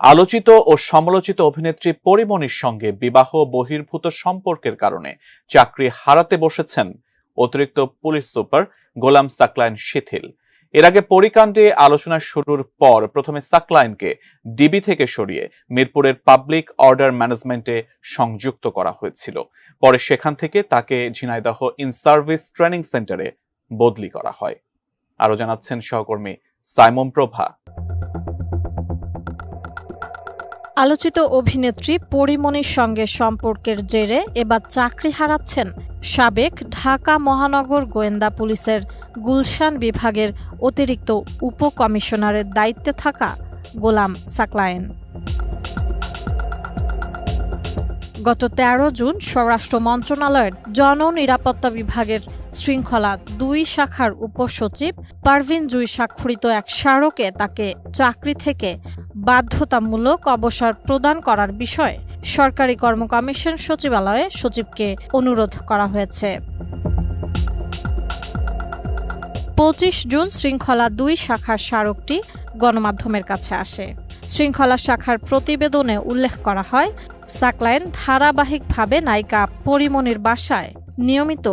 আলোচিত ও সমালোচিত অভিনেত্রী পরীমনির সঙ্গে বিবাহ বহির্ভূত সম্পর্কের কারণে চাকরি হারাতে বসেছেন অতিরিক্ত পুলিশ সুপার গোলাম সাকলায়েন শিথিল। এর আগে পরীকাণ্ডে আলোচনা শুরুর পর প্রথমে সাকলায়েনকে ডিবি থেকে সরিয়ে মিরপুরের পাবলিক অর্ডার ম্যানেজমেন্টে সংযুক্ত করা হয়েছিল। পরে সেখান থেকে তাকে ঝিনাইদহ ইন সার্ভিস ট্রেনিং সেন্টারে বদলি করা হয়। আরো জানাচ্ছেন সহকর্মী সাইমন প্রভা। আলোচিত অভিনেত্রী পরীমনির সঙ্গে সম্পর্কের জেরে এবার চাকরি হারাচ্ছেন সাবেক ঢাকা মহানগর গোয়েন্দা পুলিশের গুলশান বিভাগের অতিরিক্ত উপকমিশনারের দায়িত্বে থাকা গোলাম সাকলায়েন। গত 13 জুন স্বরাষ্ট্র মন্ত্রণালয়ের জননিরাপত্তা বিভাগের শৃঙ্খলা 2 শাখার উপসচিব পারভিন জুই স্বাক্ষরিত এক স্মারকে তাকে চাকরি থেকে বাধ্যতামূলক অবসর প্রদান করার বিষয়ে সরকারি কর্ম কমিশন সচিবালয়ে সচিবকে অনুরোধ করা হয়েছে। 25 জুন শৃঙ্খলা 2 শাখার স্মারকটি গণমাধ্যমের কাছে আসে। শৃঙ্খলা শাখার প্রতিবেদনে উল্লেখ করা হয়, সাকলায়েন ধারাবাহিকভাবে নায়িকা পরীমনির বাসায় নিয়মিত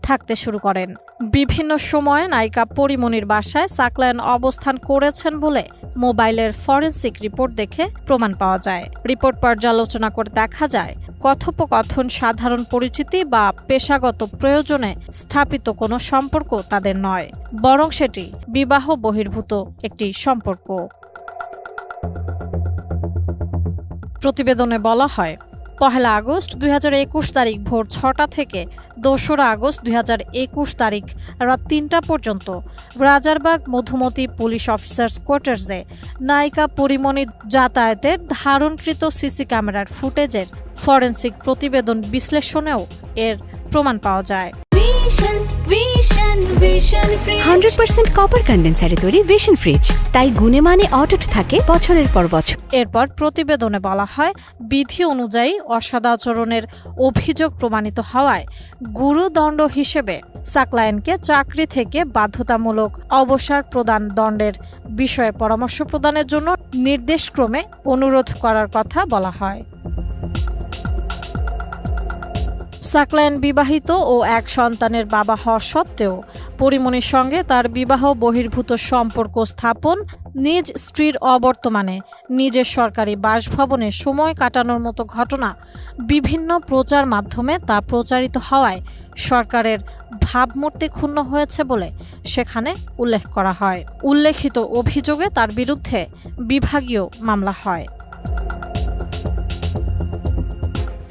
থাকতে শুরু করেন। বিভিন্ন সময়ে নায়িকা পরীমনির বাসায় সাকলায়েন অবস্থান করেছেন বলে মোবাইলের ফরেনসিক রিপোর্ট দেখে প্রমাণ পাওয়া যায়। রিপোর্ট পর্যালোচনা করে দেখা যায়, কথোপকথন সাধারণ পরিচিতি বা পেশাগত প্রয়োজনে স্থাপিত কোনো সম্পর্ক তাদের নয়, বরং সেটি বিবাহ বহির্ভূত একটি সম্পর্ক। প্রতিবেদনে বলা হয়, 1 আগস্ট 2021 তারিখ ভোর 6টা থেকে 2রা আগস্ট 2021 তারিখ রাত 3টা পর্যন্ত রাজারবাগ মধুমতি পুলিশ অফিসার্স কোয়ার্টার্সে নায়িকা পরীমনির যাতায়াতের ধারণকৃত সিসি ক্যামেরার ফুটেজের ফরেনসিক প্রতিবেদন বিশ্লেষণেও এর প্রমাণ পাওয়া যায়। 100% কপার কন্ডেন্সারে তৈরি ভিশন ফ্রিজ, তাই গুণে মানে অটুট থাকে বছরের পর বছর। এরপর প্রতিবেদনে বলা হয়, বিধি অনুযায়ী অসদাচরণের অভিযোগ প্রমাণিত হওয়ায় গুরুদণ্ড হিসেবে সাকলায়েনকে চাকরি থেকে বাধ্যতামূলক অবসর প্রদান দণ্ডের বিষয়ে পরামর্শ প্রদানের জন্য নির্দেশক্রমে অনুরোধ করার কথা বলা হয়। সাকলায়েন বিবাহিত ও এক সন্তানের বাবা হওয়া সত্ত্বেও পরীমনির সঙ্গে তার বিবাহ বহির্ভূত সম্পর্ক স্থাপন, নিজ স্ত্রীর অবর্তমানে নিজের সরকারি বাসভবনে সময় কাটানোর মতো ঘটনা বিভিন্ন প্রচার মাধ্যমে তা প্রচারিত হওয়ায় সরকারের ভাবমূর্তি ক্ষুণ্ণ হয়েছে বলে সেখানে উল্লেখ করা হয়। উল্লেখিত অভিযোগে তার বিরুদ্ধে বিভাগীয় মামলা হয়।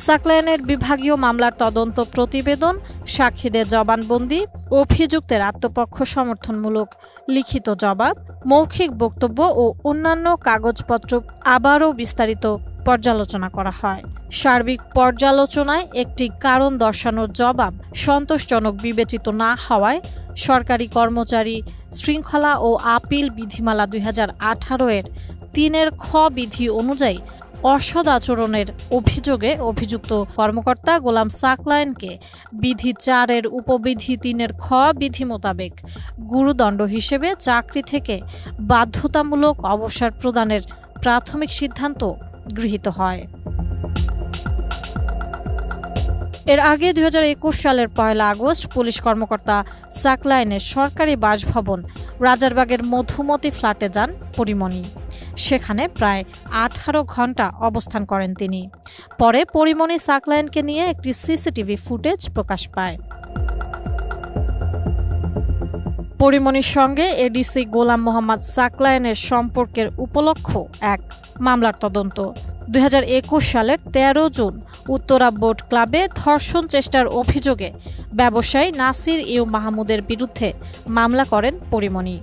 সাকলায়েনের বিভাগীয় মামলার তদন্ত প্রতিবেদন, সাক্ষীদের জবানবন্দি, অভিযুক্তের আত্মপক্ষ সমর্থনমূলক লিখিত জবাব, মৌখিক বক্তব্য ও অন্যান্য কাগজপত্র আবারও বিস্তারিত পর্যালোচনা করা হয়। সার্বিক পর্যালোচনায় একটি কারণ দর্শানোর জবাব সন্তোষজনক বিবেচিত না হওয়ায় সরকারি কর্মচারী শৃঙ্খলা ও আপিল বিধিমালা 2018 এর 3 খ বিধি অনুযায়ী অসৎ আচরণের অভিযোগে অভিযুক্ত কর্মকর্তা গোলাম সাকলায়েনকে বিধি 4 এর উপবিধি 3 খ বিধি মোতাবেক গুরুদণ্ড হিসেবে চাকরি থেকে বাধ্যতামূলক অবসর প্রদানের প্রাথমিক সিদ্ধান্ত গৃহীত হয়। এর আগে 2021 সালের 1 আগস্ট পুলিশ কর্মকর্তা সাকলায়েনের সরকারি বাসভবন রাজারবাগের মধুমতি ফ্ল্যাটে যান পরীমনি। সেখানে প্রায় 18 ঘণ্টা অবস্থান করেন তিনি। পরে পরীমনি সাকলায়েনকে নিয়ে একটি সিসিটিভি ফুটেজ প্রকাশ পায়। পরীমনির সঙ্গে এডিসি গোলাম মোহাম্মদ সাকলায়েনের সম্পর্কের উপলক্ষ এক মামলার তদন্ত। 2021 সালের 13 জুন উত্তরা বোট ক্লাবে ধর্ষণ চেষ্টার অভিযোগে ব্যবসায়ী নাসির ইউ মাহমুদের বিরুদ্ধে মামলা করেন পরীমনি।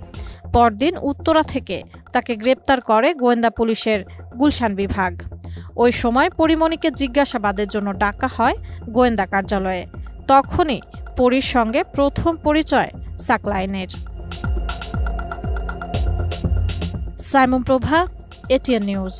পরদিন উত্তরা থেকে তাকে গ্রেপ্তার করে গোয়েন্দা পুলিশের গুলশান বিভাগ। ওই সময় পরীমনিকে জিজ্ঞাসাবাদের জন্য ডাকা হয় গোয়েন্দা কার্যালয়ে। তখনই পরীর সঙ্গে প্রথম পরিচয় সাকলায়েনের। সাইমন প্রভা, এটিএন নিউজ।